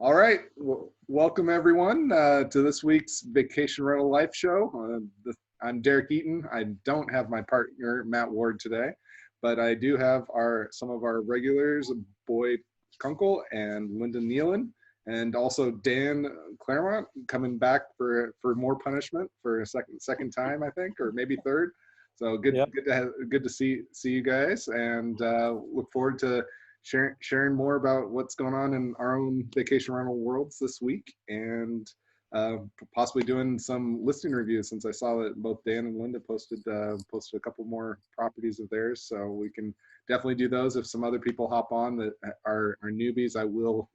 All right. Well, welcome everyone to this week's Vacation Rental Life Show. I'm Derek Eaton. I don't have my partner Matt Ward today, but I do have some of our regulars, Boyd Kunkel and Linda Nealon, and also Dan Claremont coming back for more punishment for a second time, I think, or maybe third. So Yep. good to see you guys, and look forward to sharing more about what's going on in our own vacation rental worlds this week, and possibly doing some listing reviews, since I saw that both Dan and Linda posted a couple more properties of theirs. So we can definitely do those. If some other people hop on that are newbies, I will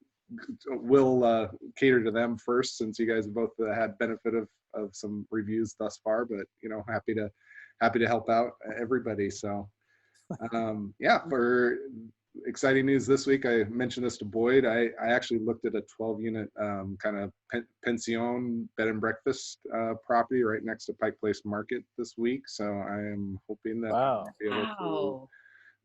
cater to them first, since you guys have both had benefit of some reviews thus far. But happy to help out everybody. So yeah, for exciting news this week, I mentioned this to Boyd. I actually looked at a 12-unit kind of pension bed and breakfast property right next to Pike Place Market this week. So I am hoping that I'll be able to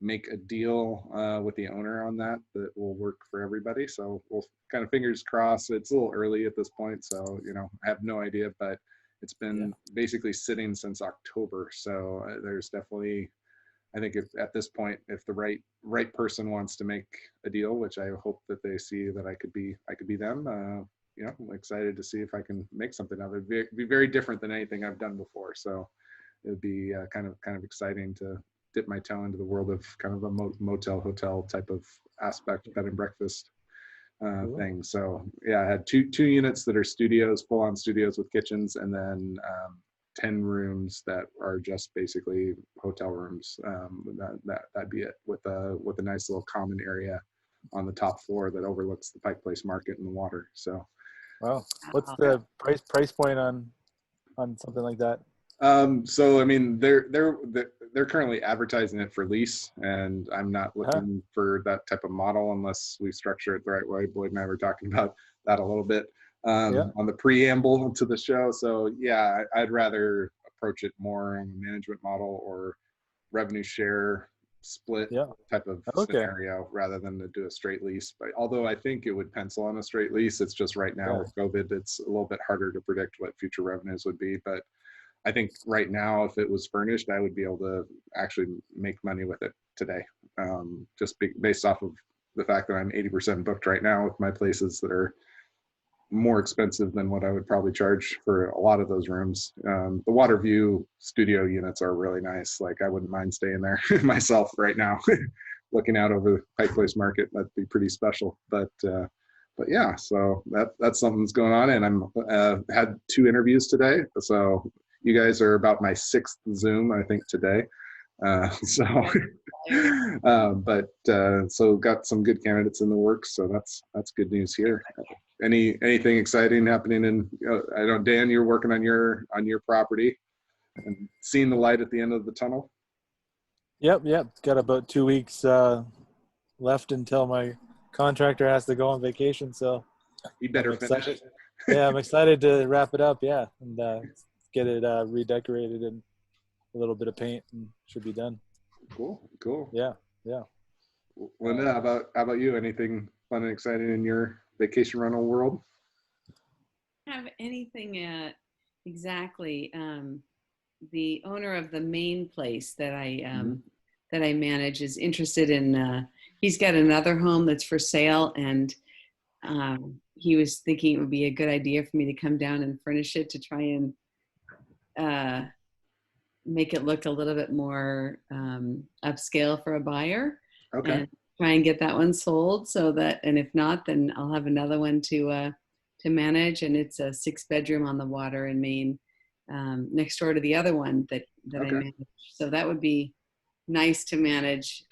make a deal with the owner on that will work for everybody. So we'll kind of fingers crossed. It's a little early at this point, so I have no idea, but it's been basically sitting since October. So there's definitely, I think at this point, if the right person wants to make a deal, which I hope that they see that I could be them, I'm excited to see if I can make something of it. It'd be very different than anything I've done before. So it would be kind of exciting to dip my toe into the world of kind of a motel hotel type of aspect, bed and breakfast thing. So yeah, I had two units that are studios, full on studios with kitchens, and then 10 rooms that are just basically hotel rooms. That'd be it, with a nice little common area on the top floor that overlooks the Pike Place Market and the water. So wow, what's the price point on something like that? So I mean, they're currently advertising it for lease, and I'm not looking for that type of model unless we structure it the right way. Boyd and I were talking about that a little bit on the preamble to the show. So yeah, I'd rather approach it more on a management model or revenue share split type of scenario, rather than to do a straight lease. But although I think it would pencil on a straight lease, it's just right now with COVID, it's a little bit harder to predict what future revenues would be. But I think right now, if it was furnished, I would be able to actually make money with it today, based off of the fact that I'm 80% booked right now with my places that are more expensive than what I would probably charge for a lot of those rooms. The Waterview studio units are really nice. Like, I wouldn't mind staying there myself right now, looking out over the Pike Place Market. That'd be pretty special. But yeah, so that's something that's going on, and I'm had 2 interviews today. So you guys are about my 6th Zoom, I think, today. So got some good candidates in the works. So that's good news here. Anything exciting happening in? I know, Dan, you're working on your property and seeing the light at the end of the tunnel. Yep. Got about 2 weeks left until my contractor has to go on vacation. So you better finish. Yeah, I'm excited to wrap it up. Yeah, and get it redecorated and a little bit of paint, and should be done. Cool. Yeah. Linda, how about you? Anything fun and exciting in your vacation rental world? Have anything exactly. The owner of the main place that I manage is interested in. He's got another home that's for sale, and he was thinking it would be a good idea for me to come down and furnish it to try and make it look a little bit more upscale for a buyer. Okay. And try and get that one sold, so that, and if not, then I'll have another one to manage. And it's a 6-bedroom on the water in Maine, next door to the other one that I manage. So that would be nice to manage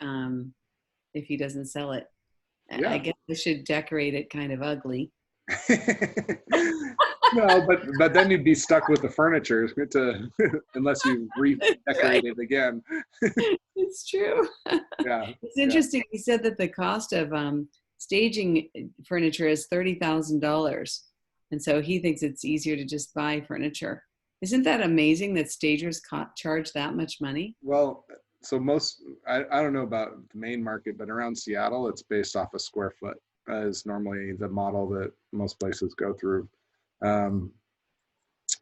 if he doesn't sell it. Yeah. I guess I should decorate it kind of ugly. No, but then you'd be stuck with the furniture unless you redecorate it again. It's true. Yeah, it's interesting. He said that the cost of staging furniture is $30,000, and so he thinks it's easier to just buy furniture. Isn't that amazing that stagers charge that much money? Well, so I don't know about the main market, but around Seattle, it's based off a square foot. is normally the model that most places go through. Um,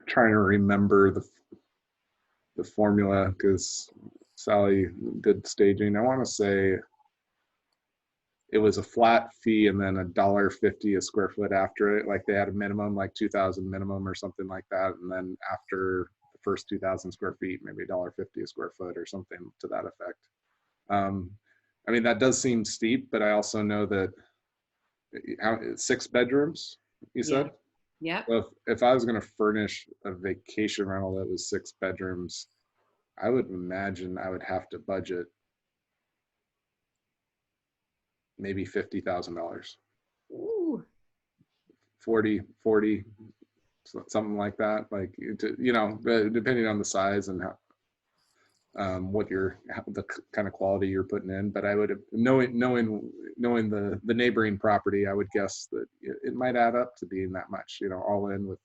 Trying to remember the formula because Sally did staging. I want to say it was a flat fee and then $1.50 a square foot after it. Like they had a minimum, like 2,000 minimum or something like that. And then after the first 2,000 square feet, maybe $1.50 a square foot or something to that effect. I mean, that does seem steep, but I also know that 6 bedrooms, you said? Yep. So if I was going to furnish a vacation rental that was 6 bedrooms, I would imagine I would have to budget maybe $50,000, Ooh. 40, something like that. Like, you know, depending on the size and how, what the kind of quality you're putting in. But I would, knowing the neighboring property, I would guess that it might add up to being that much, you know, all in with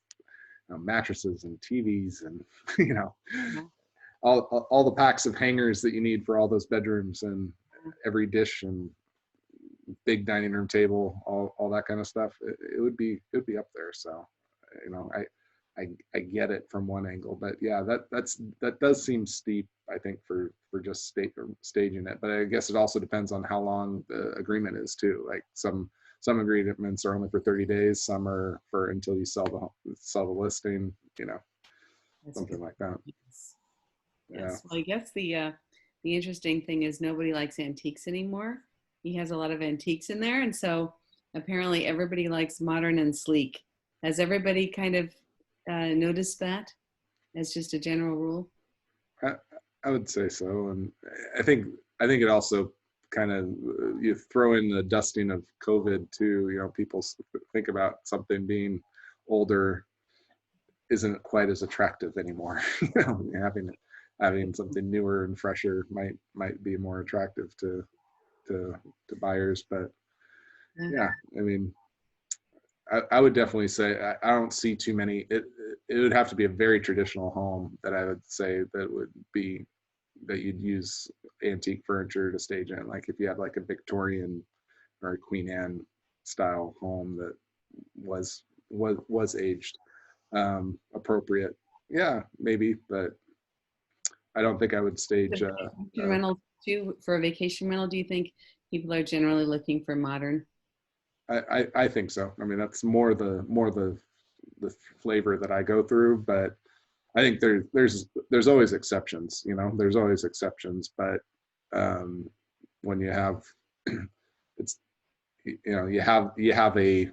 mattresses and TVs and, you know, Yeah. all the packs of hangers that you need for all those bedrooms and every dish and big dining room table, all that kind of stuff. It would be up there. So, you know, I get it from one angle, but yeah, that does seem steep, I think, for just staging it. But I guess it also depends on how long the agreement is too. Like some agreements are only for 30 days, some are for until you sell the listing, you know, something like that. Yes. Yeah. Yes. Well, I guess the interesting thing is nobody likes antiques anymore. He has a lot of antiques in there, and so apparently everybody likes modern and sleek. Has everybody kind of noticed that as just a general rule? I would say so, and I think it also kind of you throw in the dusting of COVID too. You know, people think about something being older isn't quite as attractive anymore. You know, having something newer and fresher might be more attractive to buyers. But yeah, I mean, I would definitely say I don't see too many. It would have to be a very traditional home that I would say that would be that you'd use antique furniture to stage in. Like if you had like a Victorian or a Queen Anne style home that was aged appropriate. Yeah, maybe, but I don't think I would stage. Rental too, for a vacation rental, do you think people are generally looking for modern? I think so. I mean, that's more the flavor that I go through, but I think there's always exceptions. You know, there's always exceptions, but when you have it's you know you have a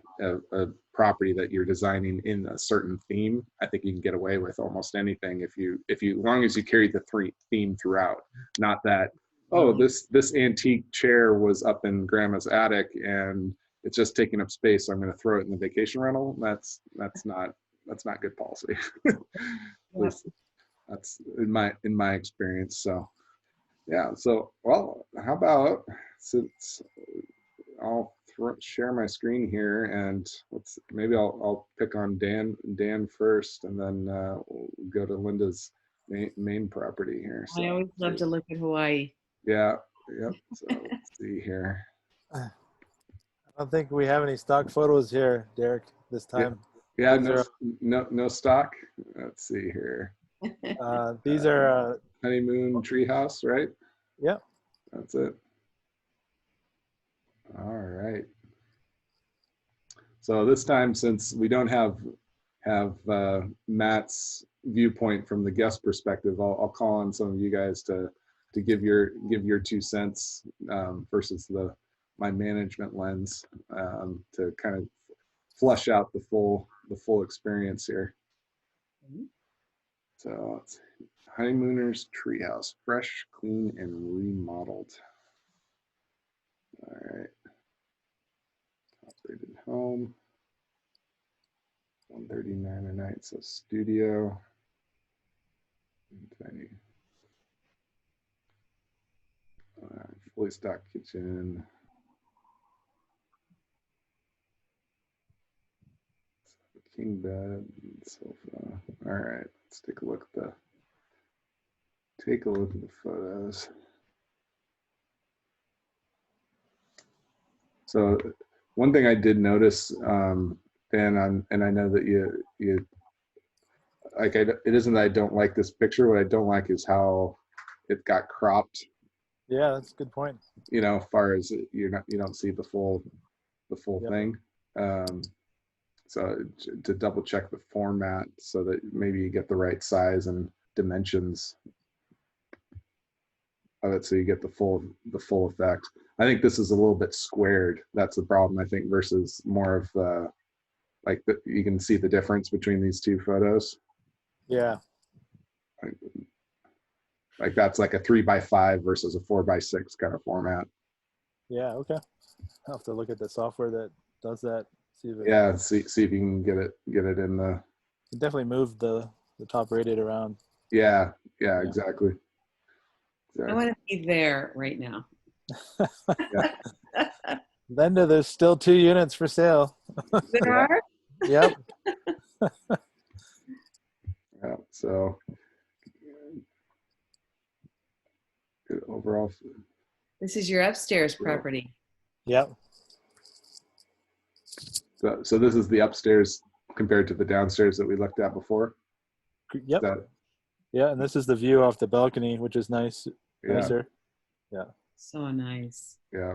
property that you're designing in a certain theme, I think you can get away with almost anything if you as long as you carry the theme throughout. Not that, oh, this antique chair was up in grandma's attic and it's just taking up space, so I'm going to throw it in the vacation rental. That's not good policy. That's in my experience. So yeah. So well, how about, since I'll share my screen here, and maybe I'll pick on Dan first, and then we'll go to Linda's main property here. So I always love to look at Hawaii. yeah, yep. So let's see here. I don't think we have any stock photos here, Derek, this time. Yeah, These no stock. Let's see here. these are honeymoon treehouse, right? Yep. That's it. All right. So this time, since we don't have Matt's viewpoint from the guest perspective, I'll call on some of you guys to give your 2 cents versus my management lens to kind of flush out the full experience here. So it's Honeymooners Treehouse, fresh, clean, and remodeled. All right. Operated home. 139 a night, so studio. Tiny. Fully stocked kitchen. King bed, sofa. All right, let's take a look at the photos. So one thing I did notice, Dan, and I know that you like, it isn't that I don't like this picture. What I don't like is how it got cropped. Yeah, that's a good point. You know, as far as you don't see the full Yep. thing. So to double check the format so that maybe you get the right size and dimensions of it, so you get the full effect. I think this is a little bit squared. That's the problem, I think, versus more of like you can see the difference between these two photos. Yeah. Like that's like a 3x5 versus a 4x6 kind of format. Yeah. Okay. I'll have to look at the software that does that. See if it, Yeah, see if you can get it in the. it definitely moved the top rated around. Yeah, exactly. I want to be there right now. Linda, there's still 2 units for sale. There are? Yep. Yeah, so good overall. This is your upstairs property. Yep. So this is the upstairs compared to the downstairs that we looked at before. Yep. That, Yeah, and this is the view off the balcony, which is nice. yeah, Nicer. Yeah. So nice. yeah,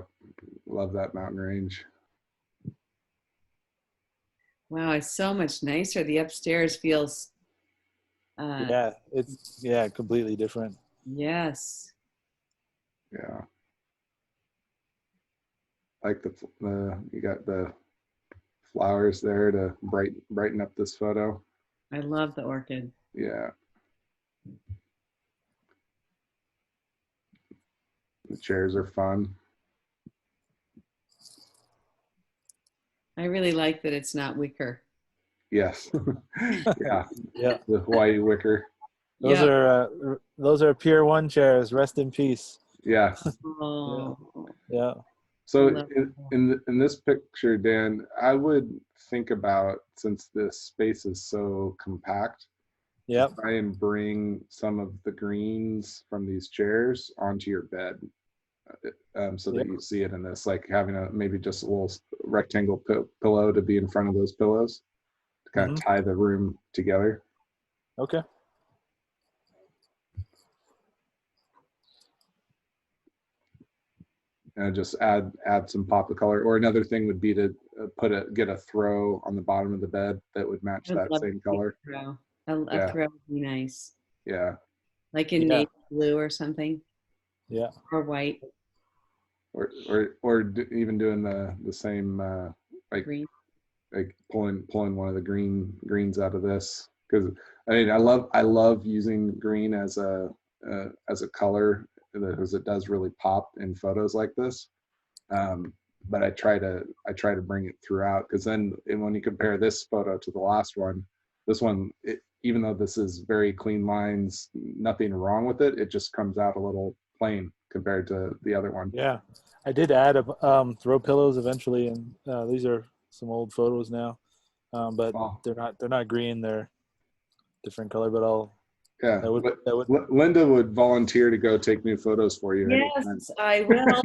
love that mountain range. Wow, it's so much nicer. The upstairs feels. Yeah, it's completely different. Yes. Yeah, like you got the flowers there to brighten up this photo. I love the orchid. Yeah. The chairs are fun. I really like that it's not wicker. Yes. Yeah. Yeah. The Hawaii wicker. Those are Pier 1 chairs. Rest in peace. Yeah. Oh. Yeah. So in this picture, Dan, I would think about, since this space is so compact, Yep. try and bring some of the greens from these chairs onto your bed, so that you see it in this, like having maybe just a little rectangle pillow to be in front of those pillows to kind of tie the room together. Okay. And just add some pop of color. Or another thing would be to get a throw on the bottom of the bed that would match that same color. A throw would be nice. Yeah. Like in navy blue or something. Yeah. Or white. Or even doing the same like Green. Like pulling one of the greens out of this, because I mean I love using green as a color, because it does really pop in photos like this. But I try to bring it throughout, because then when you compare this photo to the last one, this one, even though this is very clean lines, nothing wrong with it, it just comes out a little plain compared to the other one. Yeah, I did add throw pillows eventually, and these are some old photos now, but they're not green. They're different color. But Linda would volunteer to go take new photos for you. Yes, anytime. I will.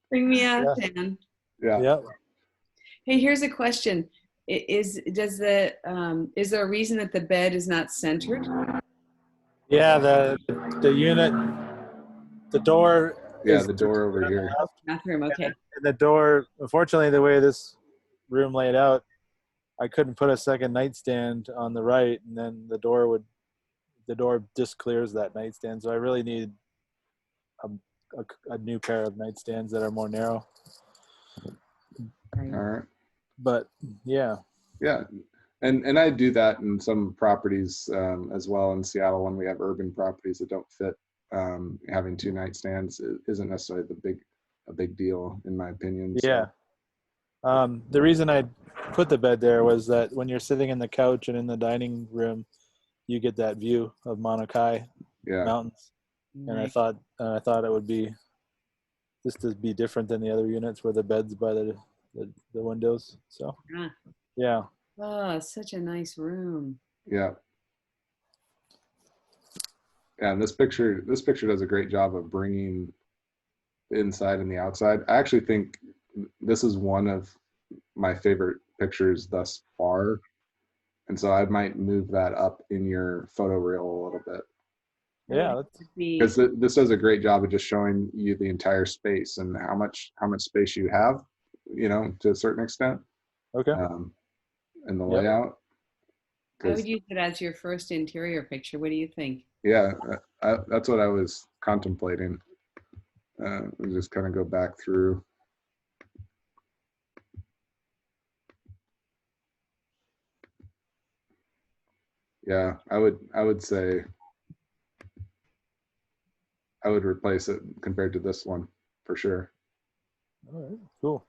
Bring me out, Dan. Yeah. Hey, here's a question. Is there a reason that the bed is not centered? Yeah, the unit, the door. Yeah, the door over here. Bathroom, okay. And the door, unfortunately, the way this room laid out, I couldn't put a second nightstand on the right, and then the door just clears that nightstand. So I really need a new pair of nightstands that are more narrow. All right. But yeah. And I do that in some properties as well in Seattle, when we have urban properties that don't fit. Having two nightstands isn't necessarily a big deal, in my opinion. So. Yeah. The reason I put the bed there was that when you're sitting in the couch and in the dining room, you get that view of Mauna Kea mountains. Nice. And I thought it would be just to be different than the other units where the bed's by the windows. So yeah. Oh, such a nice room. Yeah. Yeah, and this picture does a great job of bringing the inside and the outside. I actually think this is one of my favorite pictures thus far. And so I might move that up in your photo reel a little bit. Yeah, because this does a great job of just showing you the entire space and how much space you have, to a certain extent. Okay. And the layout. I would use it as your first interior picture. What do you think? Yeah, that's what I was contemplating. We'll just kind of go back through. Yeah, I would say I would replace it compared to this one for sure. All right, cool.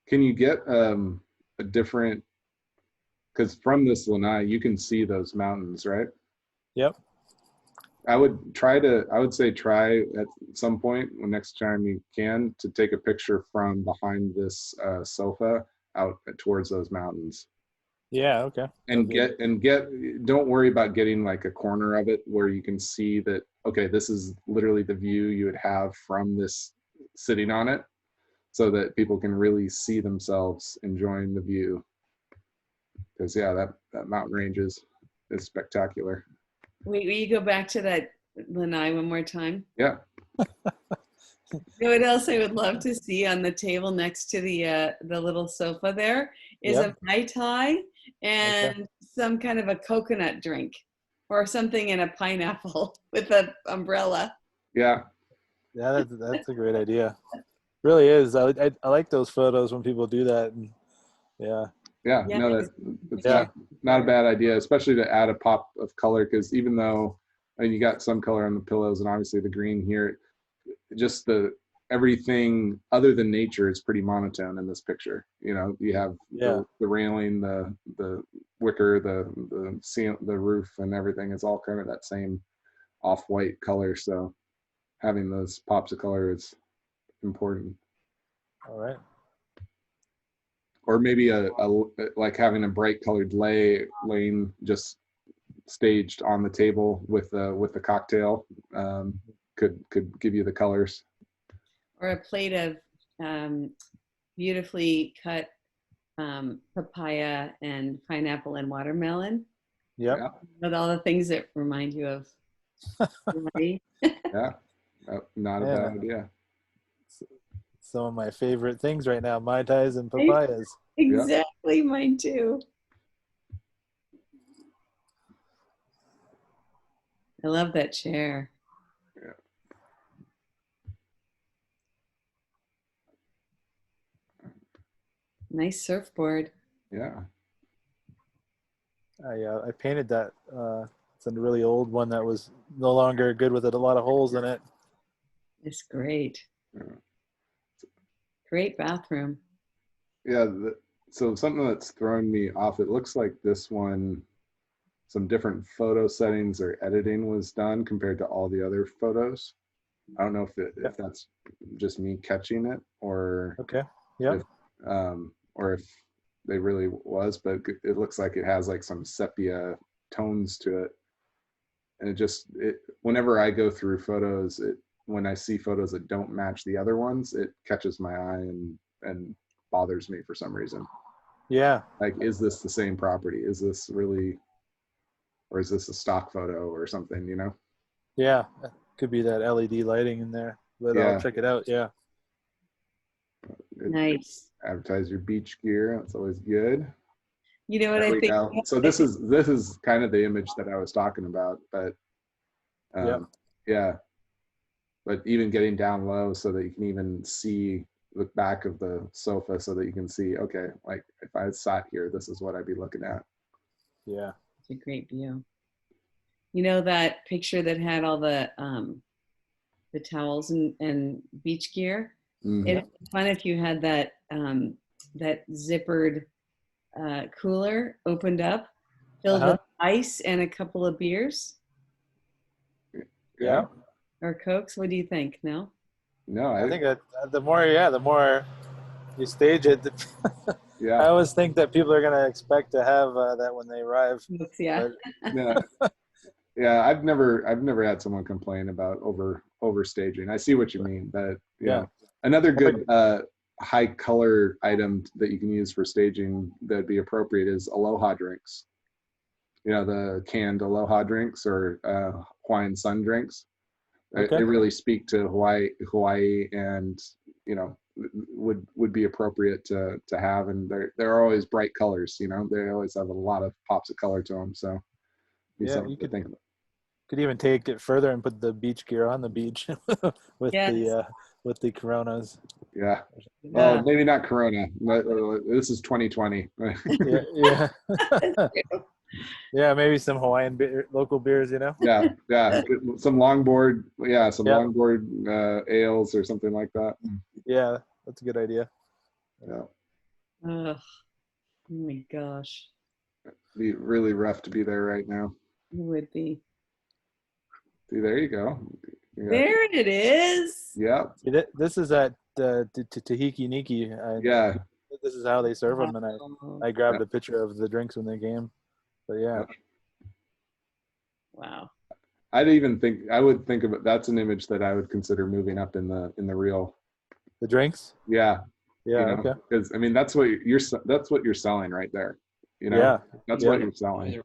Can you get a different, because from this lanai you can see those mountains, right? Yep. I would say try at some point, next time you can, to take a picture from behind this sofa out towards those mountains. Yeah, okay. And don't worry about getting like a corner of it where you can see that, okay, this is literally the view you would have from this sitting on it, so that people can really see themselves enjoying the view. Because yeah, that mountain range is spectacular. Wait, will you go back to that lanai one more time? Yeah. You know what else I would love to see on the table next to the little sofa there is a Mai Tai and some kind of a coconut drink or something in a pineapple with an umbrella. Yeah. Yeah, that's a great idea. Really is. I like those photos when people do that. And no, that's not a bad idea, especially to add a pop of color, because even though you got some color on the pillows and obviously the green here, just everything other than nature is pretty monotone in this picture. You have the railing, the wicker, the roof, and everything is all kind of that same off-white color. So having those pops of color is important. All right. Or maybe like having a bright colored lane just staged on the table with the cocktail could give you the colors. Or a plate of beautifully cut papaya and pineapple and watermelon. Yep. Yeah. With all the things that remind you of. Yeah. Not a bad idea. Some of my favorite things right now, Mai Tais and papayas. Exactly, mine too. I love that chair. Yeah. Nice surfboard. Yeah. I painted that. It's a really old one that was no longer good with it. A lot of holes in it. It's great. Yeah. Great bathroom. Yeah. So something that's thrown me off, it looks like this one, some different photo settings or editing was done compared to all the other photos. I don't know if that's just me catching it or or if they really was, but it looks like it has like some sepia tones to it. And whenever I go through photos, when I see photos that don't match the other ones, it catches my eye and bothers me for some reason. Yeah. Like, is this the same property? Is this really, or is this a stock photo or something, Yeah. Could be that LED lighting in there, but I'll check it out. Yeah. Nice. Advertise your beach gear. That's always good. You know what I think? So this is kind of the image that I was talking about, but yeah. But even getting down low so that you can even see the back of the sofa, so that you can see, okay, like if I sat here, this is what I'd be looking at. Yeah. It's a great view. You know that picture that had all the towels and beach gear? Mm-hmm. It'd be fun if you had that that zippered cooler opened up, filled with ice and a couple of beers. Yeah. Or Cokes. What do you think? No? No, I think that the more you stage it, yeah. I always think that people are going to expect to have that when they arrive. Yeah. Yeah. Yeah, I've never had someone complain about overstaging. I see what you mean, but Yeah. another good high color item that you can use for staging that'd be appropriate is Aloha drinks. The canned Aloha drinks or Hawaiian Sun drinks. Okay. They really speak to Hawaii, and would be appropriate to have, and they're always bright colors. They always have a lot of pops of color to them. So Yeah, something to think about. Could even take it further and put the beach gear on the beach with the Coronas. Yeah. Well, maybe not Corona. This is 2020. Yeah. Yeah, maybe some Hawaiian local beers, Yeah. Some longboard. Yeah, some longboard ales or something like that. Yeah, that's a good idea. Yeah. Oh my gosh. Be really rough to be there right now. It would be. See, there you go. There it is. Yeah. See, this is at Tahiki Niki. Yeah. This is how they serve them, and I grabbed a picture of the drinks when they came. But yeah. Wow. I would think of it. That's an image that I would consider moving up in the reel. The drinks. Yeah. Yeah. Okay. Because that's what you're selling right there. Yeah. That's what you're selling.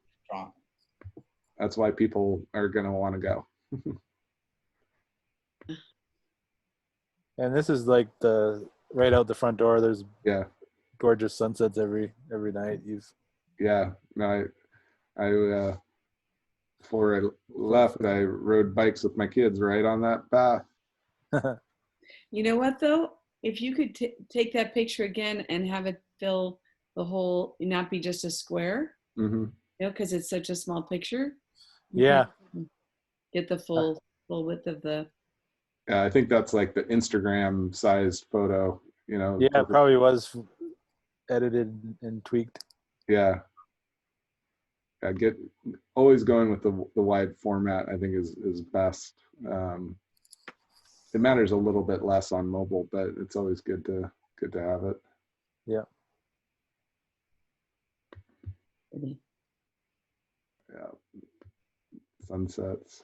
That's why people are gonna want to go. And this is like right out the front door. There's gorgeous sunsets every night. No, I before I left, I rode bikes with my kids right on that path. You know what though? If you could take that picture again and have it fill the whole, not be just a square, because it's such a small picture. Yeah. Get the full width of the. Yeah, I think that's like the Instagram sized photo. Yeah, it probably was edited and tweaked. Yeah. Always going with the wide format, I think is best. It matters a little bit less on mobile, but it's always good to have it. Yeah. Yeah. Sunsets.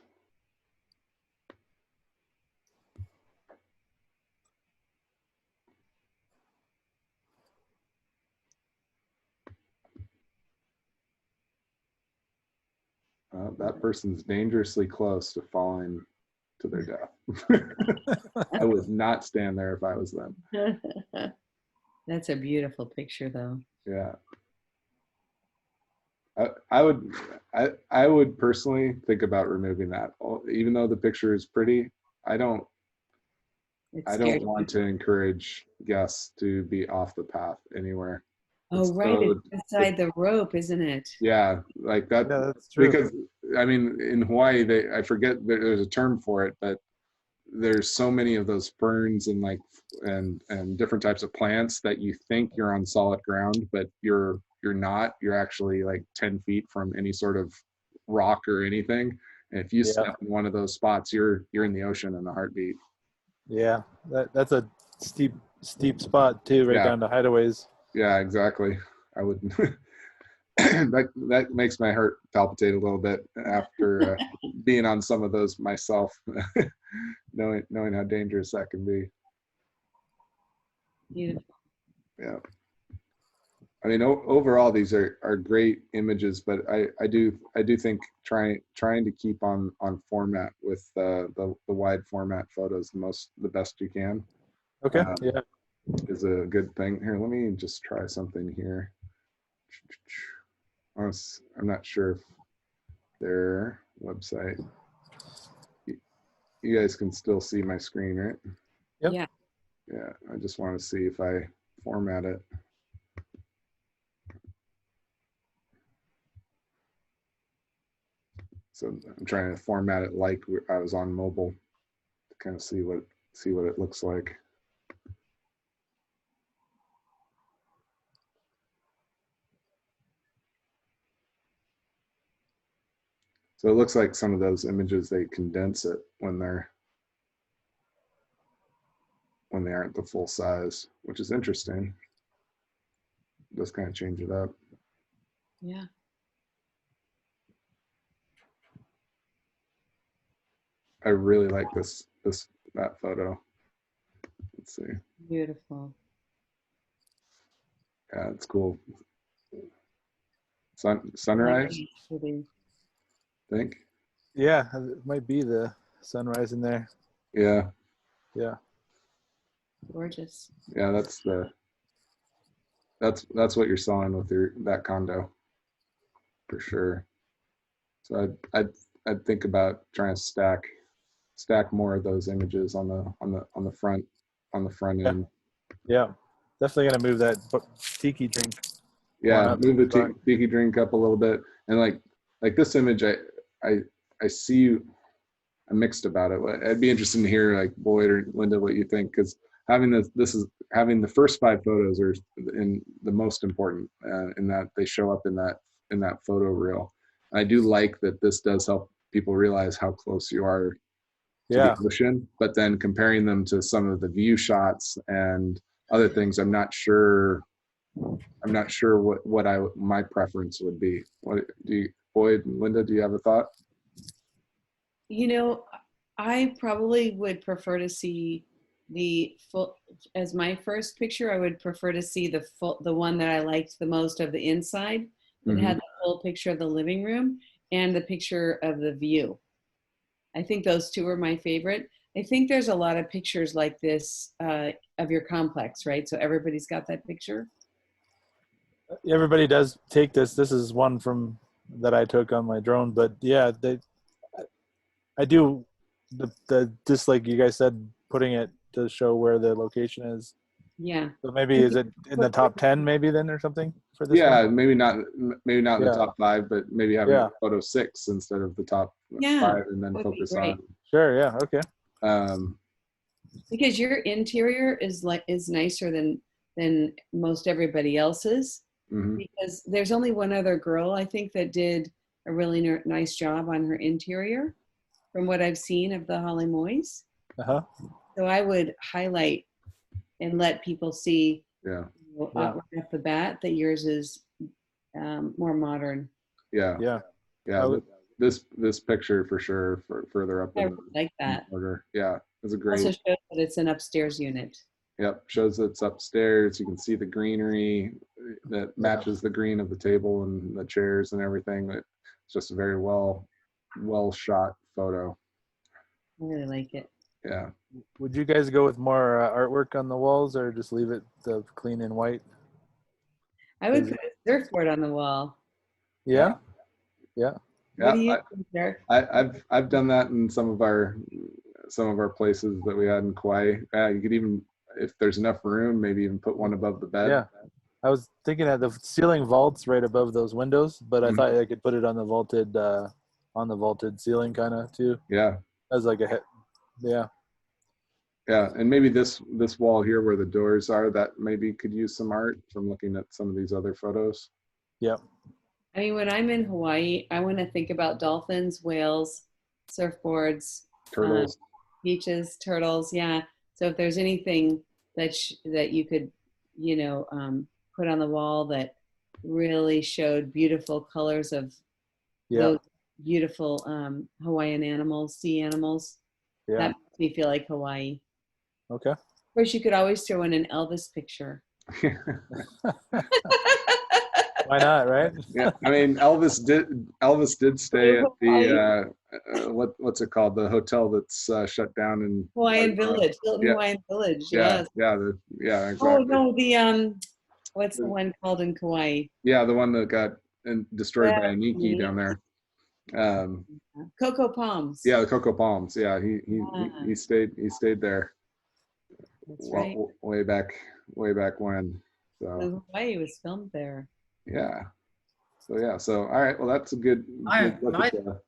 That person's dangerously close to falling to their death. I would not stand there if I was them. That's a beautiful picture, though. Yeah. I would personally think about removing that. Even though the picture is pretty, I don't want to encourage guests to be off the path anywhere. Oh, right. It's beside the rope, isn't it? Yeah, like that. Yeah, that's true. Because I mean, in Hawaii, I forget there's a term for it, but there's so many of those ferns and different types of plants that you think you're on solid ground, but you're not. You're actually like 10 feet from any sort of rock or anything. And if you step in one of those spots, you're in the ocean in a heartbeat. Yeah, that's a steep spot too, right down to hideaways. Yeah, exactly. I would. that makes my heart palpitate a little bit after being on some of those myself, knowing how dangerous that can be. Beautiful. Yeah. I mean, overall, these are great images, but I do think trying to keep on format with the wide format photos the best you can. Okay. Is a good thing. Here, let me just try something here. I'm not sure if their website. You guys can still see my screen, right? Yep. Yeah. Yeah. I just want to see if I format it. So I'm trying to format it like I was on mobile to kind of see what it looks like. So it looks like some of those images, they condense it when they aren't the full size, which is interesting. It does kind of change it up. Yeah. I really like that photo. Let's see. Beautiful. Yeah, it's cool. Sunrise, I think. Yeah, it might be the sunrise in there. Yeah. Yeah. Gorgeous. Yeah, that's what you're selling with that condo, for sure. So I'd think about trying to stack more of those images on the front end. Yeah, definitely gonna move that tiki drink. Yeah, move the tiki drink up a little bit, and like this image, I see. I'm mixed about it. I'd be interested to hear, like, Boyd or Linda, what you think, because having having the first 5 photos are in the most important, in that they show up in that photo reel. I do like that this does help people realize how close you are to the ocean, but then comparing them to some of the view shots and other things, I'm not sure what my preference would be. What do you, Boyd and Linda, do you have a thought? You know, I probably would prefer to see the full, as my first picture, I would prefer to see the one that I liked the most of the inside, that had the full picture of the living room and the picture of the view. I think those 2 are my favorite. I think there's a lot of pictures like this of your complex, right? So everybody's got that picture. Everybody does take this. This is one that I took on my drone, but yeah, I do the just like you guys said, putting it to show where the location is. Yeah. So maybe is it in the top 10 maybe then or something for this? Yeah, one? maybe not in the top 5, but maybe having photo 6 instead of the top 5, and then focus on. Sure. Yeah. Okay. Because your interior is nicer than most everybody else's. Because there's only one other girl, I think, that did a really nice job on her interior, from what I've seen of the Holly Moyes. So I would highlight and let people see, right off the bat, that yours is more modern. Yeah. This picture for sure, further up. I like that. Order. Yeah, it's a great. Also shows that it's an upstairs unit. Yep, shows that it's upstairs. You can see the greenery that matches the green of the table and the chairs and everything. It's just a very well shot photo. I really like it. Yeah. Would you guys go with more artwork on the walls, or just leave it the clean and white? I would put a surfboard on the wall. Yeah. What do you think, Derek? I've done that in some of our places that we had in Kauai. You could even, if there's enough room, maybe even put one above the bed. Yeah, I was thinking that the ceiling vaults right above those windows, but I thought I could put it on the vaulted ceiling kind of too. Yeah, as like a yeah, and maybe this wall here where the doors are, that maybe could use some art from looking at some of these other photos. Yeah. I mean, when I'm in Hawaii, I want to think about dolphins, whales, surfboards, turtles, beaches, turtles. Yeah. So if there's anything that you could, put on the wall that really showed beautiful colors of those beautiful Hawaiian animals, sea animals, that makes me feel like Hawaii. Okay. Of course, you could always throw in an Elvis picture. Why not, right? Yeah, I mean, Elvis did stay at the what's it called, the hotel that's shut down in Hawaiian Village, Hilton Hawaiian Village. Yes. Yeah, exactly. Oh no, the what's the one called in Kauai? Yeah, the one that got destroyed by a Niki down there. Cocoa Palms. Yeah, the Cocoa Palms. Yeah, he stayed there. That's right. Way back when. So Hawaii was filmed there. Yeah. So all right. Well, that's a good look at the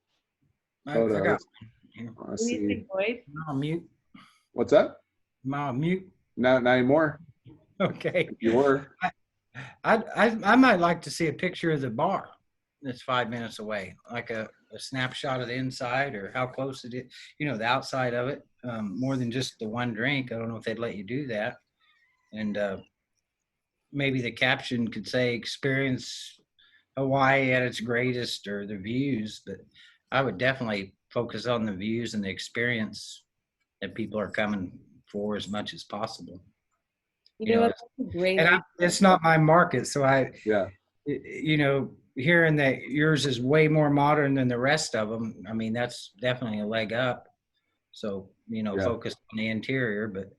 photos. What do you think, Boyd? I'm on mute. What's that? I'm on mute. Not anymore. Okay. If you were. I might like to see a picture of the bar that's 5 minutes away, like a snapshot of the inside or how close it is, the outside of it, more than just the one drink. I don't know if they'd let you do that. And maybe the caption could say experience Hawaii at its greatest, or the views, but I would definitely focus on the views and the experience that people are coming for as much as possible. You know what? That's a great idea. It's not my market, so Yeah. Hearing that yours is way more modern than the rest of them, I mean, that's definitely a leg up. So, focus on the interior. But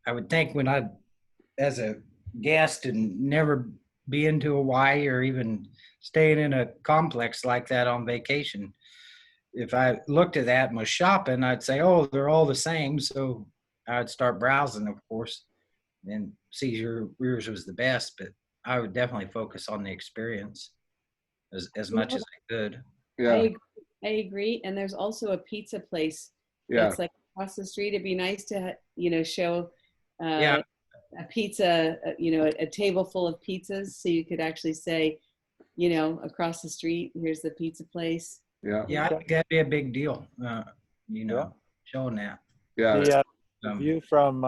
I would think as a guest and never been to Hawaii or even staying in a complex like that on vacation, if I looked at that and was shopping, I'd say, oh, they're all the same. So I'd start browsing, of course, and see yours was the best. But I would definitely focus on the experience as much as I could. Yeah. I agree. And there's also a pizza place. Yeah. It's like across the street. It'd be nice to, show Yeah. a pizza, a table full of pizzas. So you could actually say, across the street, here's the pizza place. Yeah. Yeah, I think that'd be a big deal, showing that. Yeah. The view from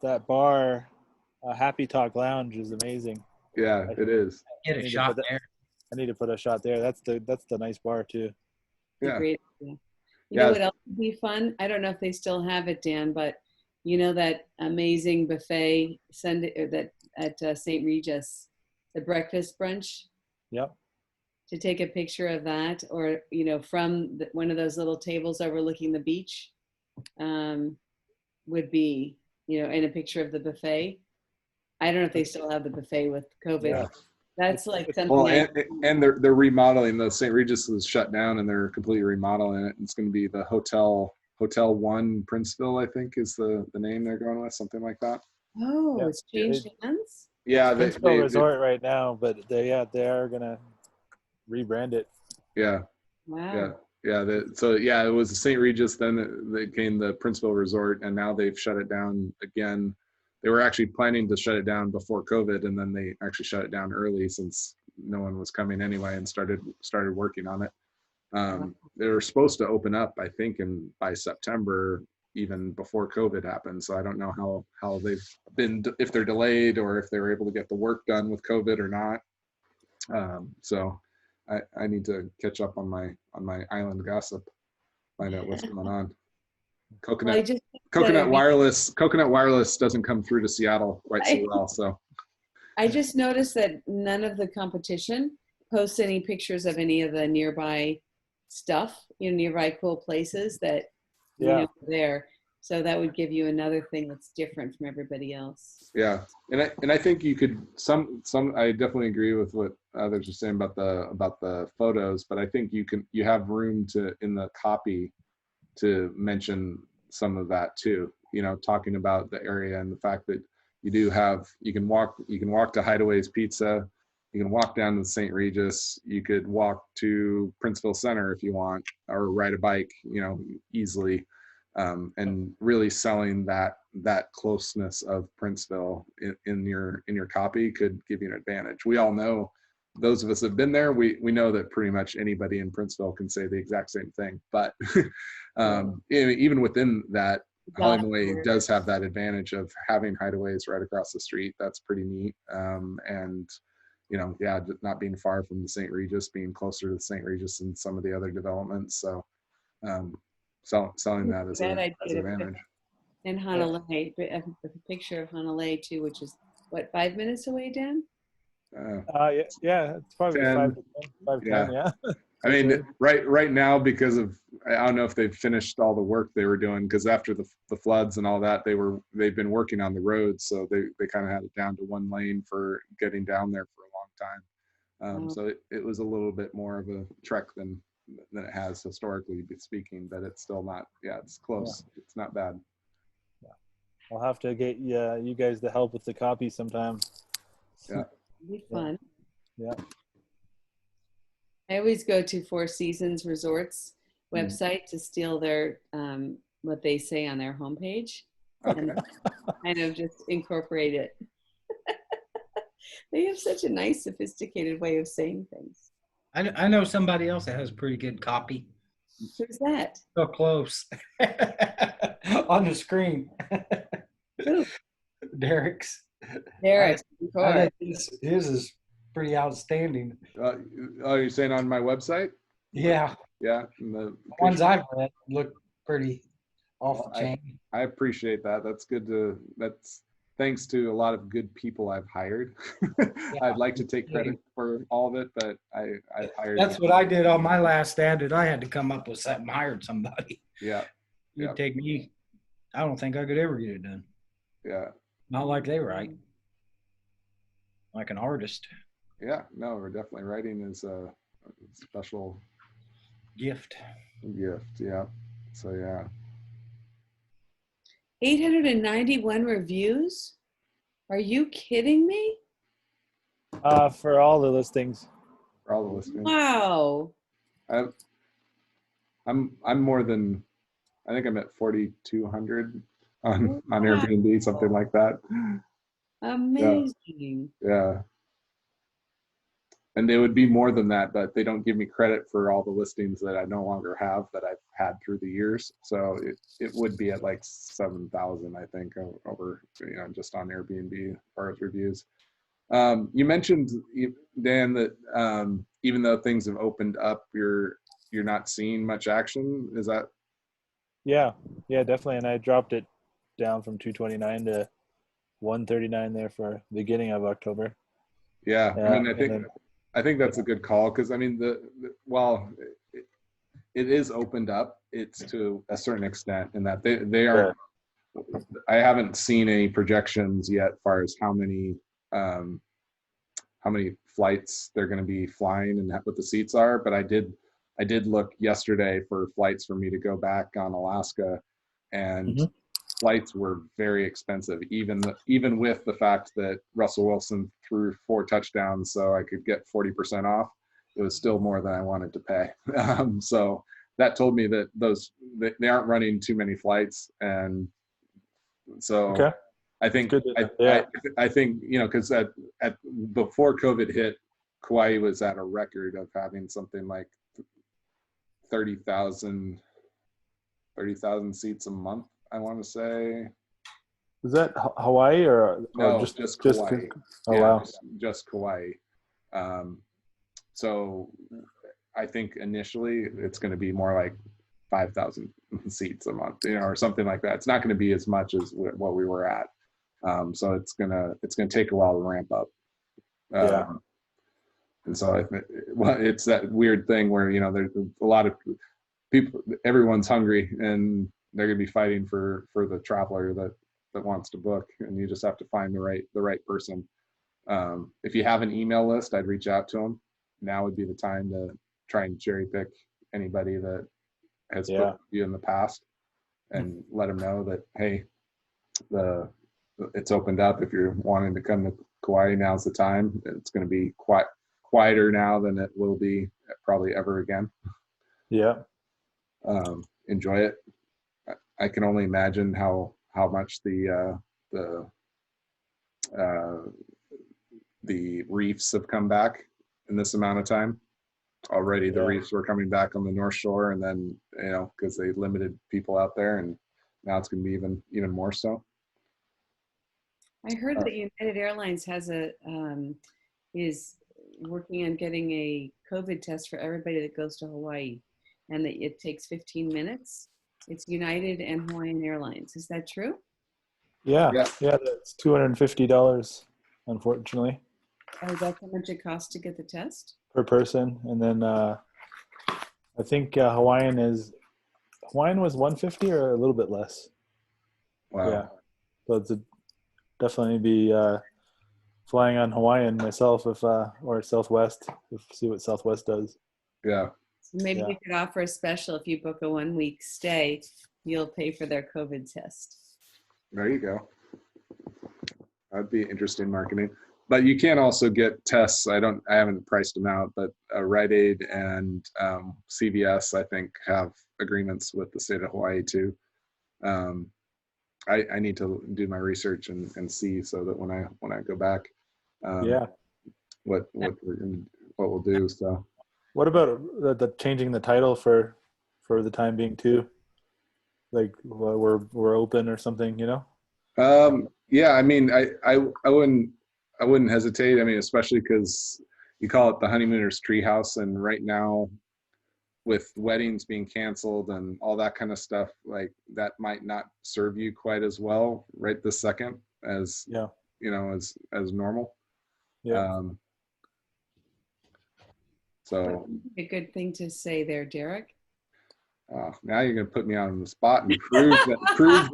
that bar, Happy Talk Lounge, is amazing. Yeah, it is. Get a shot there. I need to put a shot there. That's the nice bar too. Yeah. Great idea. You know what else would be fun? I don't know if they still have it, Dan, but that amazing buffet that at St. Regis, the breakfast brunch. Yep. To take a picture of that, or from one of those little tables overlooking the beach, would be in a picture of the buffet. I don't know if they still have the buffet with COVID. Yeah. That's like something. Well, and they're remodeling. The St. Regis was shut down, and they're completely remodeling it. It's going to be the Hotel 1 Princeville, I think, is the name they're going with, something like that. Oh, yeah. It's changed hands. Yeah, Princeville Resort right now, but they are going to rebrand it. Yeah. Wow. Yeah. It was the St. Regis, then it became the Princeville Resort, and now they've shut it down again. They were actually planning to shut it down before COVID, and then they actually shut it down early since no one was coming anyway, and started working on it. They were supposed to open up, I think, by September, even before COVID happened. So I don't know how they've been, if they're delayed or if they were able to get the work done with COVID or not. So I need to catch up on my island gossip, find out what's going on. Coconut wireless doesn't come through to Seattle quite so well. So I just noticed that none of the competition posts any pictures of any of the nearby stuff, nearby cool places that there. So that would give you another thing that's different from everybody else. Yeah, and I think you could I definitely agree with what others are saying about the photos, but I think you have room in the copy to mention some of that too, talking about the area and the fact that you can walk to Hideaway's Pizza, you can walk down to St. Regis, you could walk to Princeville Center if you want, or ride a bike, easily, and really selling that closeness of Princeville in your copy could give you an advantage. We all know, those of us that have been there, we know that pretty much anybody in Princeville can say the exact same thing. But even within that, Hollywood does have that advantage of having Hideaways right across the street. That's pretty neat. And not being far from the St. Regis, being closer to the St. Regis and some of the other developments. So selling that as an advantage. And Honolulu, a picture of Honolulu too, which is what, 5 minutes away, Dan? It's probably 5 to 10. Yeah. I mean, right now, because of, I don't know if they've finished all the work they were doing, because after the floods and all that, they've been working on the roads, so they kind of had it down to one lane for getting down there for a long time. So it was a little bit more of a trek than it has historically speaking, but it's still not. Yeah, it's close. Yeah. It's not bad. Yeah. I'll have to get you guys to help with the copy sometime. Yeah. It'll be fun. Yeah. I always go to Four Seasons Resorts website to steal their what they say on their homepage, and kind of just incorporate it. They have such a nice, sophisticated way of saying things. I know somebody else that has pretty good copy. Who's that? So close on the screen. Derek's. His is pretty outstanding. You're saying on my website? Yeah. Yeah. And the ones I've read look pretty off the chain. I appreciate that. That's good that's thanks to a lot of good people I've hired. I'd like to take credit for all of it, but I've hired. That's what I did on my last standard. I had to come up with something, hired somebody. Yeah. It'd take me, I don't think I could ever get it done. Yeah. Not like they write. Like an artist. Yeah. No, we're definitely writing is a special gift. Yeah. So yeah. 891 reviews? Are you kidding me? For all the listings. For all the listings. Wow. I'm more than, I think I'm at 4,200 on Airbnb, something like that. Amazing. Yeah. And they would be more than that, but they don't give me credit for all the listings that I no longer have that I've had through the years. So it would be at like 7,000, I think, over, just on Airbnb as far as reviews. You mentioned, Dan, that even though things have opened up, you're not seeing much action. Is that? Yeah, definitely. And I dropped it down from 229 to 139 there for the beginning of October. Yeah, I mean, I think that's a good call, because I mean, while it is opened up, it's to a certain extent in that they aren't. I haven't seen any projections yet as far as how many flights they're going to be flying and what the seats are. But I did look yesterday for flights for me to go back on Alaska, and flights were very expensive, even with the fact that Russell Wilson threw 4 touchdowns so I could get 40% off. It was still more than I wanted to pay. So that told me that they aren't running too many flights, and so I think I think because at before COVID hit, Kauai was at a record of having something like 30,000 seats a month, I want to say. Was that Hawaii or no? Just Kauai. Wow. Just Kauai. So I think initially it's going to be more like 5,000 seats a month, or something like that. It's not going to be as much as what we were at. So it's gonna take a while to ramp up. And so it's that weird thing where there's a lot of people, everyone's hungry, and they're gonna be fighting for the traveler that wants to book, and you just have to find the right person. If you have an email list, I'd reach out to them. Now would be the time to try and cherry pick anybody that has booked you in the past, and let them know that, hey, it's opened up. If you're wanting to come to Kauai, now's the time. It's going to be quieter now than it will be probably ever again. Yeah. Enjoy it. I can only imagine how much the reefs have come back in this amount of time. Already the reefs were coming back on the North Shore, and then because they limited people out there, and now it's going to be even more so. I heard that United Airlines is working on getting a COVID test for everybody that goes to Hawaii, and that it takes 15 minutes. It's United and Hawaiian Airlines. Is that true? Yeah. That's $250, unfortunately. Oh, that's how much it costs to get the test? Per person. And then I think Hawaiian was $150 or a little bit less. Wow. Yeah. So it's definitely be flying on Hawaiian myself or Southwest, see what Southwest does. Yeah. So maybe you could offer a special. If you book a 1-week stay, you'll pay for their COVID test. There you go. That'd be interesting marketing. But you can also get tests. I haven't priced them out, but Rite Aid and CVS, I think, have agreements with the state of Hawaii too. I need to do my research and see, so that when I go back, what we'll do. So, what about the changing the title for the time being too? Like we're open or something, Yeah, I mean, I wouldn't hesitate. I mean, especially because you call it the Honeymooners Treehouse, and right now, with weddings being canceled and all that kind of stuff, like that might not serve you quite as well right this second as as normal. So a good thing to say there, Derek. Now you're going to put me on the spot and prove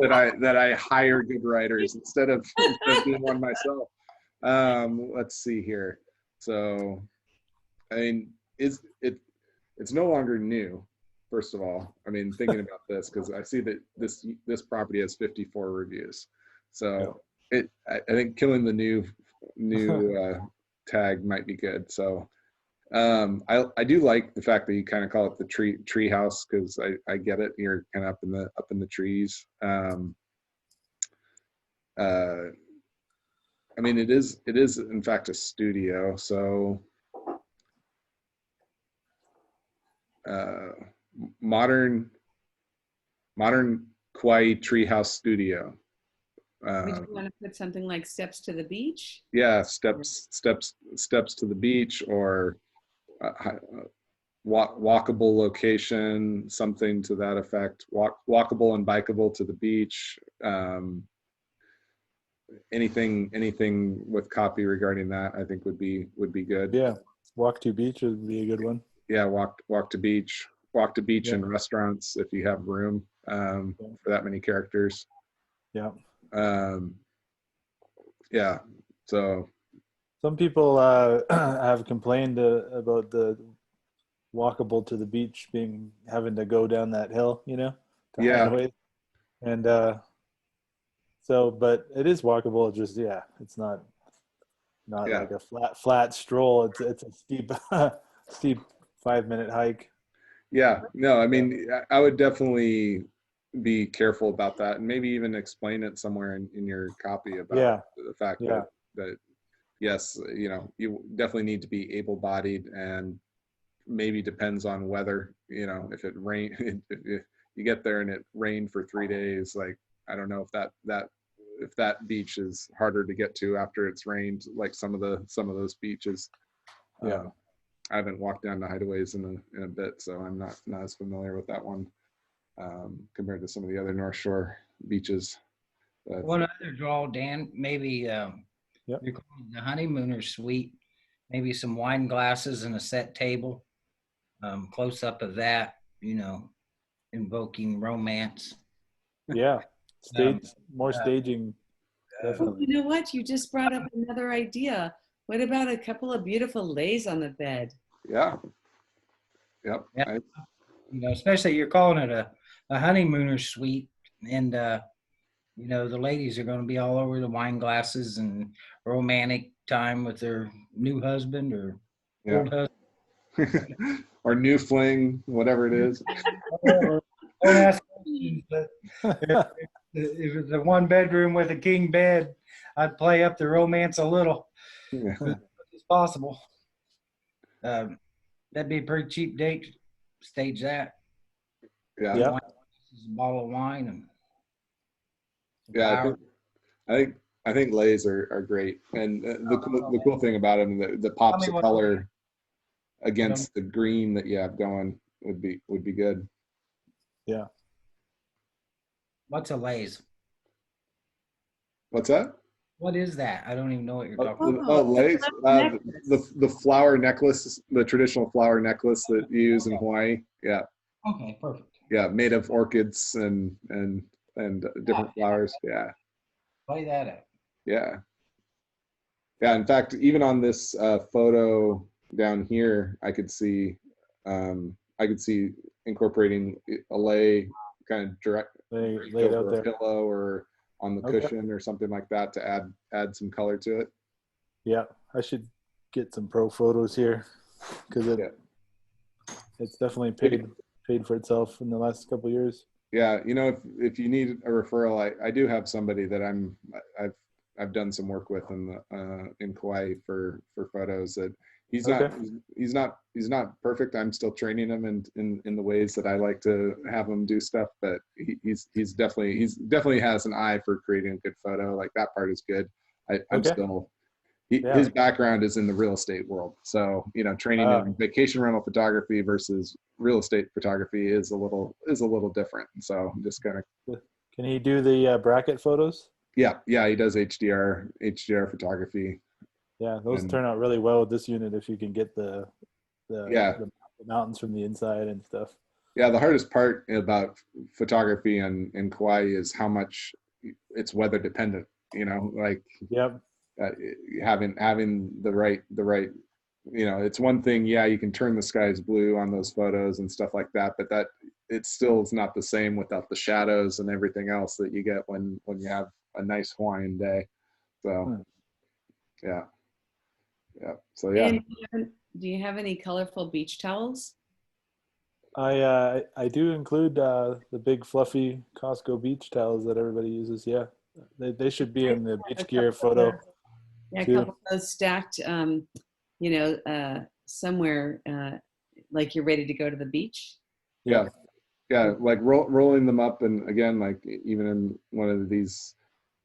that I hire good writers instead of being one myself. Let's see here. So, I mean, it's no longer new. First of all, I mean, thinking about this, because I see that this property has 54 reviews. So I think killing the new tag might be good. So. I do like the fact that you kind of call it the tree house, because I get it. You're kind of up in the trees. I mean, it is in fact a studio. So modern Kauai treehouse studio. Would you want to put something like steps to the beach? Yeah, steps to the beach, or walkable location, something to that effect. Walkable and bikeable to the beach. Anything with copy regarding that, I think would be good. Yeah, walk to beach would be a good one. Yeah, walk to beach and restaurants if you have room for that many characters. Yeah. Yeah. So some people have complained about the walkable to the beach having to go down that hill, to hideaway. And but it is walkable. Just it's not like a flat stroll. It's a steep 5-minute hike. Yeah, no, I mean, I would definitely be careful about that, and maybe even explain it somewhere in your copy about the fact that yes, you definitely need to be able-bodied, and maybe depends on weather. If it rain, if you get there and it rained for 3 days, like I don't know if that beach is harder to get to after it's rained, like some of those beaches. I haven't walked down to hideaways in a bit, so I'm not as familiar with that one compared to some of the other North Shore beaches. One other draw, Dan, maybe you're calling the honeymooner suite, maybe some wine glasses and a set table, close up of that, invoking romance. Yeah, more staging. Definitely. You know what? You just brought up another idea. What about a couple of beautiful lays on the bed? Yeah. Yep. Yeah. Especially you're calling it a honeymooner suite, and the ladies are going to be all over the wine glasses and romantic time with their new husband or old husband. Or new fling, whatever it is. Don't ask questions, but if it's a 1-bedroom with a king bed, I'd play up the romance a little. Yeah. As much as possible. That'd be a pretty cheap date. Stage that. Yeah. Yeah. A bottle of wine and. Yeah, I think lays are great, and the cool thing about them, the pops of color against the green that you have going would be good. Yeah. What's a lays? What's that? What is that? I don't even know what you're talking about. Oh, lays. The flower necklace, the traditional flower necklace that you use in Hawaii. Yeah. Okay, perfect. Yeah, made of orchids and different flowers. Yeah. Play that out. Yeah. Yeah. In fact, even on this photo down here, I could see incorporating a lay kind of direct laid out over there, a pillow or on the cushion or something like that to add some color to it. Yeah, I should get some pro photos here because it's definitely paid for itself in the last couple of years. Yeah, if you need a referral, I do have somebody that I've done some work with in Kauai for photos. That he's not perfect. I'm still training him in the ways that I like to have him do stuff, but he's definitely has an eye for creating a good photo. Like that part is good. I'm still his background is in the real estate world. So, you know, training in vacation rental photography versus real estate photography is a little different. So just kind of. Can he do the bracket photos? Yeah. He does HDR photography. Yeah. Those turn out really well with this unit if you can get the mountains from the inside and stuff. Yeah. The hardest part about photography in Kauai is how much it's weather dependent, you know, like, yep. Having the right, you know, it's one thing. Yeah, you can turn the skies blue on those photos and stuff like that, but that it still is not the same without the shadows and everything else that you get when you have a nice Hawaiian day. So, yeah. So yeah. And do you have any colorful beach towels? I do include the big fluffy Costco beach towels that everybody uses. Yeah, they should be in the beach gear photo. Yeah, a couple of those stacked, you know, somewhere like you're ready to go to the beach. Yeah, like rolling them up, and again, like even in one of these,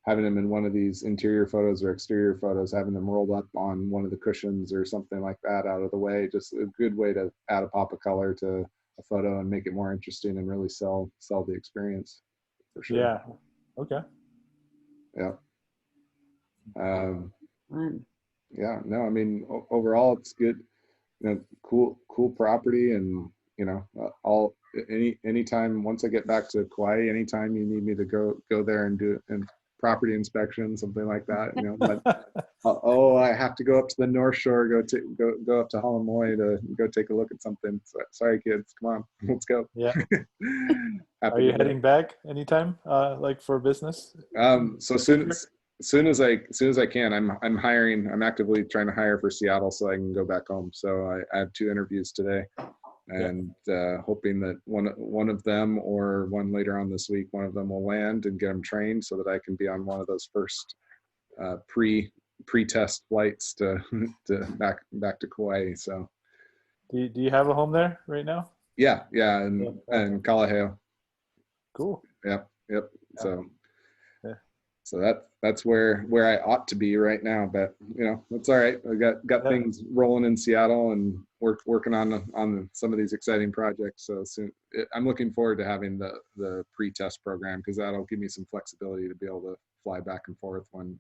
having them in one of these interior photos or exterior photos, having them rolled up on one of the cushions or something like that out of the way, just a good way to add a pop of color to a photo and make it more interesting and really sell the experience, for sure. Yeah. Okay. Yeah. Yeah, no, I mean, overall it's good, you know, cool property, and you know, anytime, once I get back to Kauai, anytime you need me to go there and do property inspection, something like that, you know, but I have to go up to the North Shore, go up to Halamoi to go take a look at something. Sorry kids, come on, let's go. Yeah. Are you heading back anytime, like for business? So soon as I can, I'm hiring. I'm actively trying to hire for Seattle so I can go back home. So I have 2 interviews today, and hoping that one of them, or one later on this week, one of them will land and get them trained so that I can be on one of those first pre-test flights to back to Kauai. So do you have a home there right now? Yeah, and Kalaheo. Cool. Yep. Yeah. So that's where I ought to be right now, but you know, that's all right. I got things rolling in Seattle and working on some of these exciting projects. So soon, I'm looking forward to having the pre-test program, because that'll give me some flexibility to be able to fly back and forth when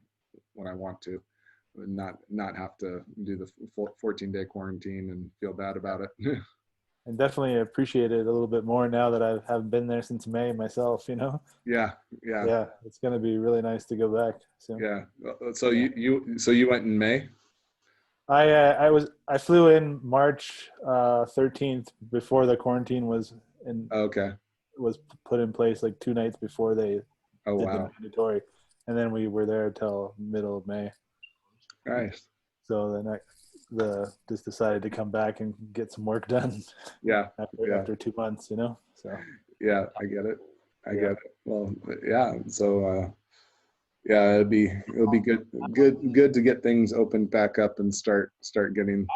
I want to, and not have to do the 14-day quarantine and feel bad about it. And definitely appreciate it a little bit more now that I haven't been there since May myself, you know? Yeah. It's going to be really nice to go back soon. Yeah. So you went in May? I flew in March 13th before the quarantine was was put in place, like 2 nights before they did the mandatory, and then we were there till middle of May. Nice. So then just decided to come back and get some work done. Yeah. After 2 months, you know. So. Yeah, I get it. I get it. Well, yeah. So it'll be good to get things opened back up and start getting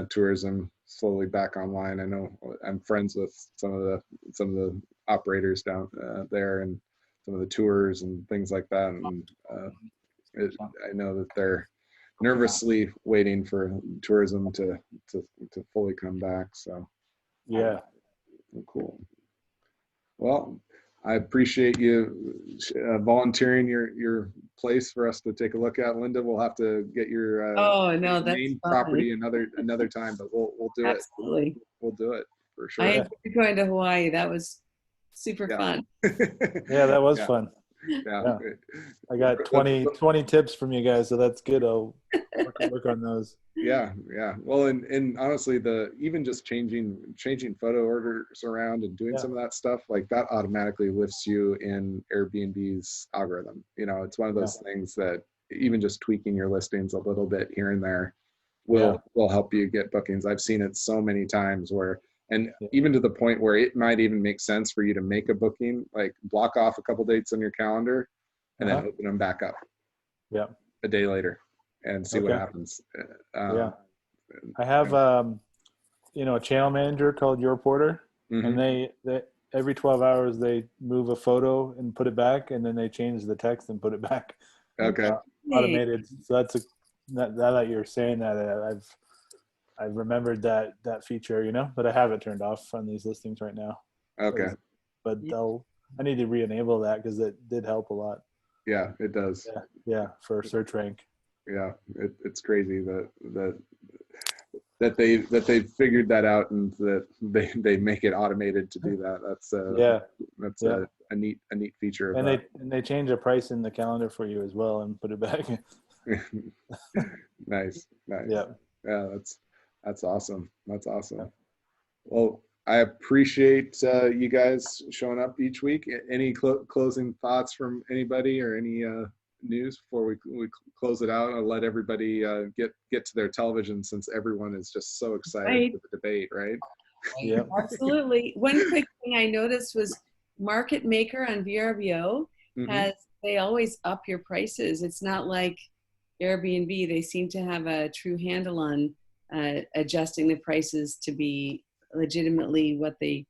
tourism slowly back online. I know I'm friends with some of the operators down there, and some of the tours and things like that, and I know that they're nervously waiting for tourism to fully come back. So yeah, cool. Well, I appreciate you volunteering your place for us to take a look at. Linda, we'll have to get your main property another time, but we'll do it. Absolutely. We'll do it for sure. I enjoyed going to Hawaii. That was super fun. Yeah, that was fun. Yeah. I got 20 tips from you guys, so that's good. I'll work on those. Yeah. Well, and honestly, even just changing photo orders around and doing some of that stuff, like that automatically lifts you in Airbnb's algorithm. You know, it's one of those things that even just tweaking your listings a little bit here and there will help you get bookings. I've seen it so many times where, and even to the point where it might even make sense for you to make a booking, like block off a couple dates on your calendar and then open them back up a day later and see what happens. I have a channel manager called Your Porter, and they every 12 hours they move a photo and put it back, and then they change the text and put it back. Okay. Automated. So now that you're saying that, I've remembered that feature, but I have it turned off on these listings right now. Okay. But I need to re-enable that because it did help a lot. Yeah, it does. Yeah, for search rank. Yeah, it's crazy that they figured that out and that they make it automated to do that. That's a neat feature of that. And they change the price in the calendar for you as well and put it back. Nice. Yeah. That's awesome. Well, I appreciate you guys showing up each week. Any closing thoughts from anybody or any news before we close it out? I'll let everybody get to their television since everyone is just so excited for the debate, right? Yeah, absolutely. One quick thing I noticed was Market Maker on VRBO they always up your prices. It's not like Airbnb. They seem to have a true handle on adjusting the prices to be legitimately what they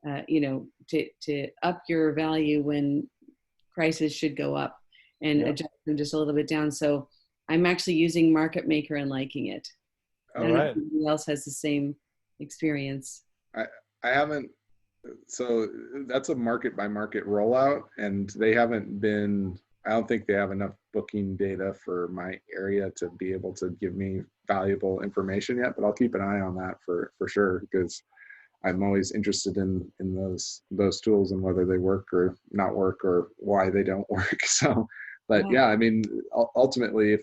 to up your value when prices should go up and adjust them just a little bit down. So I'm actually using Market Maker and liking it. All right. If anybody else has the same experience. I haven't. So that's a market by market rollout, and they haven't been. I don't think they have enough booking data for my area to be able to give me valuable information yet. But I'll keep an eye on that for sure, because I'm always interested in those tools and whether they work or not work or why they don't work. So, but yeah, I mean, ultimately,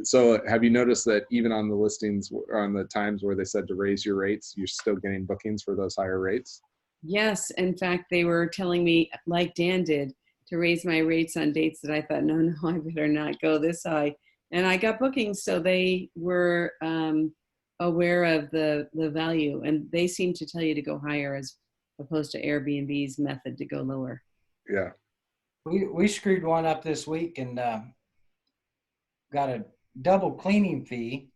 so have you noticed that even on the listings, on the times where they said to raise your rates, you're still getting bookings for those higher rates? Yes. In fact, they were telling me, like Dan did, to raise my rates on dates that I thought, no, I better not go this high. And I got bookings. So they were aware of the value, and they seem to tell you to go higher as opposed to Airbnb's method to go lower. Yeah. We screwed one up this week and got a double cleaning fee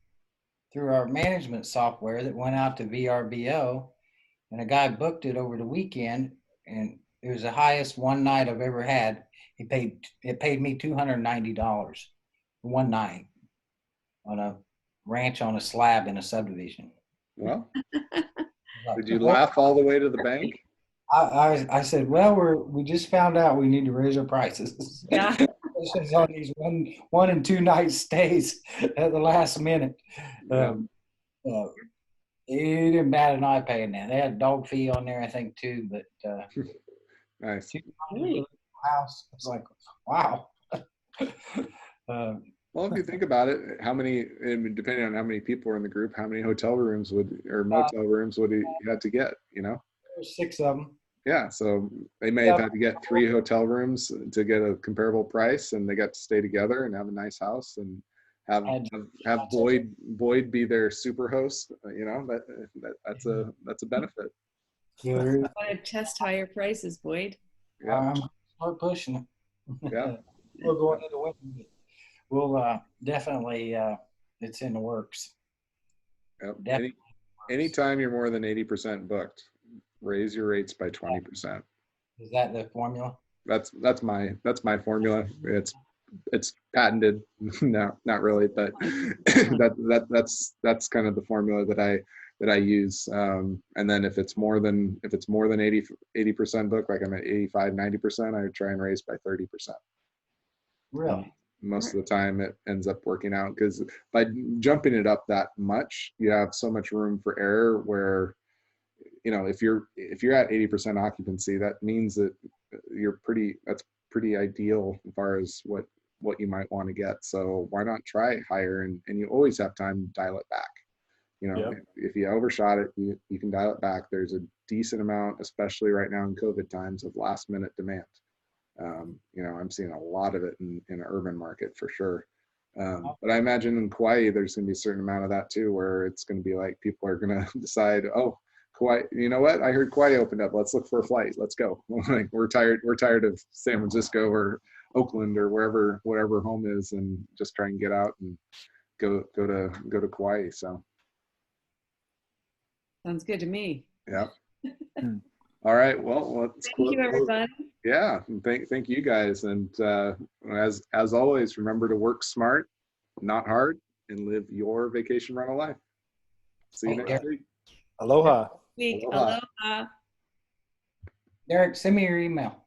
through our management software that went out to VRBO, and a guy booked it over the weekend, and it was the highest one night I've ever had. It paid me $290 one night on a ranch on a slab in a subdivision. Well, did you laugh all the way to the bank? I said, well, we just found out we need to raise our prices. Yeah. On these one and 2 night stays at the last minute. He didn't bat an eye paying that. They had a dog fee on there, I think, too. But nice. House. It's like, wow. Well, if you think about it, depending on how many people are in the group, how many hotel rooms or motel rooms would he have to get? There's 6 of them. Yeah, so they may have had to get 3 hotel rooms to get a comparable price, and they got to stay together and have a nice house and have Boyd be their super host. That's a benefit. I want to test higher prices, Boyd. Yeah, start pushing it. Yeah, we'll go into the winter. We'll definitely. It's in the works. Yep. Anytime you're more than 80% booked, raise your rates by 20%. Is that the formula? That's my formula. It's patented. No, not really, but that's kind of the formula that I use. And then if it's more than 80% booked, like I'm at 85, 90%, I would try and raise by 30%. Really? Most of the time it ends up working out, because by jumping it up that much, you have so much room for error where, if you're at 80% occupancy, that means that that's pretty ideal as far as what you might want to get. So why not try higher? And you always have time to dial it back. If you overshot it, you can dial it back. There's a decent amount, especially right now in COVID times, of last minute demand. I'm seeing a lot of it in an urban market for sure. But I imagine in Kauai, there's going to be a certain amount of that too, where it's going to be like people are going to decide, oh, Kauai, you know what? I heard Kauai opened up. Let's look for a flight. Let's go. Like we're tired of San Francisco or Oakland or whatever home is, and just try and get out and go to Kauai. So sounds good to me. Yeah. All right. Well, thank you, everybody. Yeah. Thank you guys. And as always, remember to work smart, not hard, and live your vacation rental life. See you next week. Aloha. Week. Aloha. Aloha. Derek, send me your email.